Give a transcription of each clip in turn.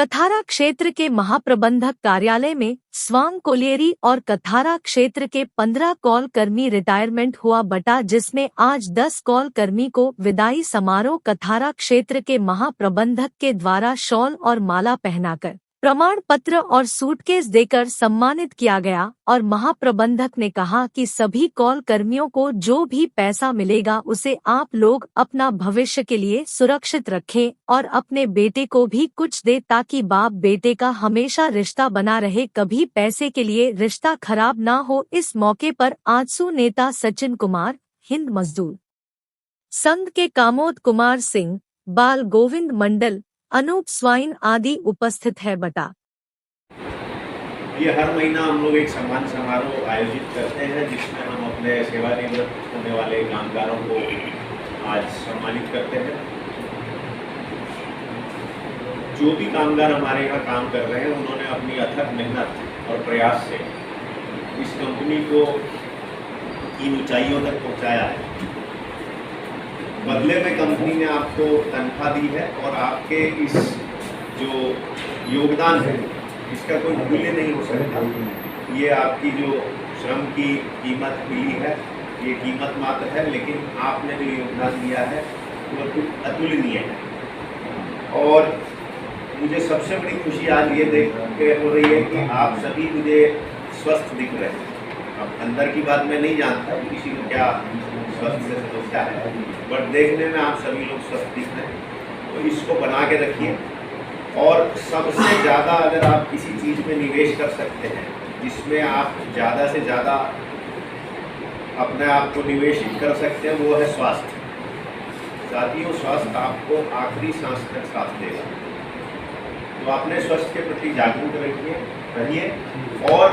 कथारा क्षेत्र के महाप्रबंधक कार्यालय में स्वांग कोलियरी और कथारा क्षेत्र के 15 कॉल कर्मी रिटायरमेंट हुआ बटा, जिसमें आज 10 कॉल कर्मी को विदाई समारोह कथारा क्षेत्र के महाप्रबंधक के द्वारा शॉल और माला पहनाकर प्रमाण पत्र और सूटकेस देकर सम्मानित किया गया। और महाप्रबंधक ने कहा कि सभी कॉल कर्मियों को जो भी पैसा मिलेगा उसे आप लोग अपना भविष्य के लिए सुरक्षित रखें और अपने बेटे को भी कुछ दे, ताकि बाप बेटे का हमेशा रिश्ता बना रहे, कभी पैसे के लिए रिश्ता खराब ना हो। इस मौके पर आजसू नेता सचिन कुमार, हिंद मजदूर संघ के कामोद कुमार सिंह, बाल गोविंद मंडल, अनूप स्वाइन आदि उपस्थित है बटा। ये हर महीना हम लोग एक सम्मान समारोह आयोजित करते हैं, जिसमें हम अपने सेवानिवृत्त होने वाले कामगारों को आज सम्मानित करते हैं। जो भी कामगार हमारे यहाँ काम कर रहे हैं, उन्होंने अपनी अथक मेहनत और प्रयास से इस कंपनी को इन ऊंचाइयों तक पहुँचाया है। बदले में कंपनी ने आपको तनख्वाह दी है और आपके इस जो योगदान है इसका कोई मूल्य नहीं हो सकता। ये आपकी जो श्रम की कीमत मिली है, ये कीमत मात्र है, लेकिन आपने जो योगदान दिया है वो अतुलनीय है। और मुझे सबसे बड़ी खुशी आज ये देख के हो रही है कि आप सभी मुझे स्वस्थ दिख रहे हैं। अब अंदर की बात मैं नहीं जानता कि किसी को क्या स्वस्थ से समस्या है, बट देखने में आप सभी लोग स्वस्थ दिख रहे हैं। तो इसको बना के रखिए। और सबसे ज़्यादा अगर आप किसी चीज़ में निवेश कर सकते हैं जिसमें आप ज़्यादा से ज़्यादा अपने आप को निवेशित कर सकते हैं, वो है स्वास्थ्य। साथियों, स्वास्थ्य आपको आखिरी सांस तक साथ देगा। तो अपने स्वास्थ्य के प्रति जागरूक रहिए। और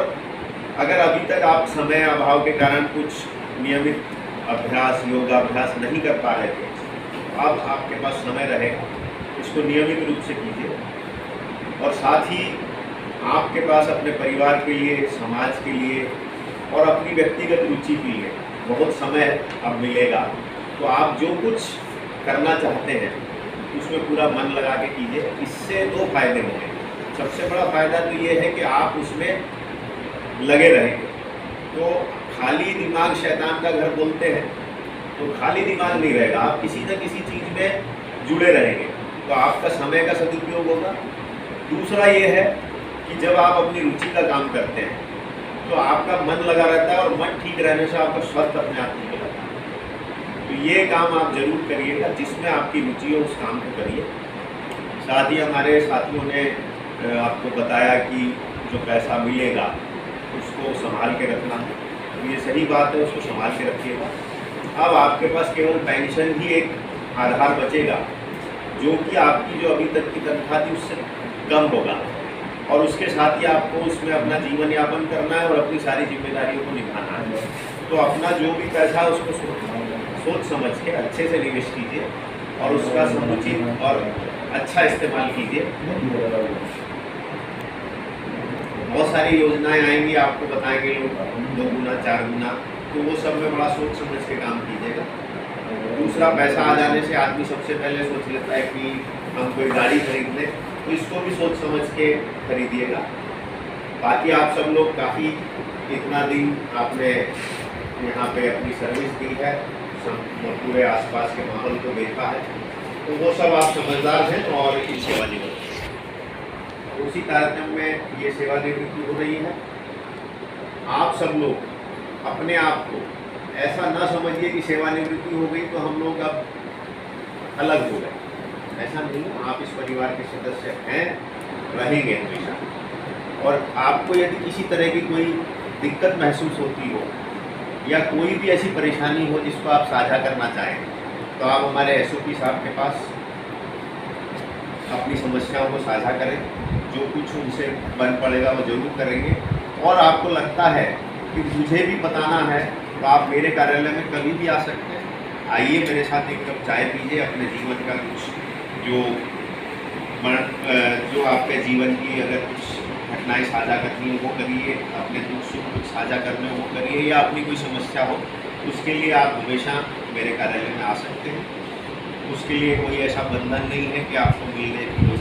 अगर अभी तक आप समय अभाव के कारण कुछ नियमित अभ्यास, योगाभ्यास नहीं कर पा रहे थे, अब आपके पास समय रहेगा, इसको नियमित रूप से कीजिए। और साथ ही आपके पास अपने परिवार के लिए, समाज के लिए और अपनी व्यक्तिगत रुचि के लिए बहुत समय अब मिलेगा। तो आप जो कुछ करना चाहते हैं उसमें पूरा मन लगा के कीजिए। इससे दो फायदे होंगे। सबसे बड़ा फायदा तो ये है कि आप उसमें लगे रहेंगे। तो खाली दिमाग शैतान का घर बोलते हैं, तो खाली दिमाग नहीं रहेगा, आप किसी न किसी चीज़ में जुड़े रहेंगे, तो आपका समय का सदुपयोग होगा। दूसरा ये है कि जब आप अपनी रुचि का काम करते हैं तो आपका मन लगा रहता है, और मन ठीक रहने से आपका स्वास्थ्य अपने आप ठीक रहता है। तो ये काम आप जरूर करिएगा, जिसमें आपकी रुचि हो उस काम को करिए। साथ ही हमारे साथियों ने आपको बताया कि जो पैसा मिलेगा उसको संभाल के रखना है। तो ये सही बात है, उसको संभाल के रखिएगा। अब आपके पास केवल पेंशन ही एक आधार बचेगा, जो कि आपकी जो अभी तक की तनख्वाह थी उससे कम होगा। और उसके साथ ही आपको उसमें अपना जीवन यापन करना है और अपनी सारी जिम्मेदारियों को निभाना है। तो अपना जो भी पैसा है उसको सोच समझ के अच्छे से निवेश कीजिए और उसका समुचित और अच्छा इस्तेमाल कीजिए। बहुत सारी योजनाएं आएंगी, आपको बताएंगे लोग 2 गुना 4 गुना, तो वो सब में बड़ा सोच समझ के काम कीजिएगा। दूसरा, पैसा आ जाने से आदमी सबसे पहले सोच लेता है कि हम कोई गाड़ी खरीद लें, तो इसको भी सोच समझ के खरीदिएगा। बाकी आप सब लोग काफ़ी इतना दिन आपने यहाँ पे अपनी सर्विस दी है, पूरे आसपास के माहौल को देखा है, तो वो सब आप समझदार हैं और इस सेवानिवृत्ति उसी कार्यक्रम में ये सेवानिवृत्ति हो रही है। आप सब लोग अपने आप को ऐसा ना समझिए कि सेवानिवृत्ति हो गई तो हम लोग अब अलग हो गए। ऐसा नहीं, आप इस परिवार के सदस्य हैं, रहेंगे हमेशा। और आपको यदि किसी तरह की कोई दिक्कत महसूस होती हो या कोई भी ऐसी परेशानी हो जिसको आप साझा करना चाहें, तो आप हमारे SOP साहब के पास अपनी समस्याओं को साझा करें। जो कुछ उनसे बन पड़ेगा वो जरूर करेंगे। और आपको लगता है कि मुझे भी बताना है, तो आप मेरे कार्यालय में कभी भी आ सकते हैं। आइए, मेरे साथ एक कप चाय पीजिए, अपने जीवन का कुछ जो आपके जीवन की अगर कुछ घटनाएं साझा करनी हो वो करिए, अपने दुख सुख कुछ साझा करने हो वो करिए, या अपनी कोई समस्या हो उसके लिए आप हमेशा मेरे कार्यालय में आ सकते हैं। उसके लिए कोई ऐसा बंधन नहीं है कि आपको मिलने की कोई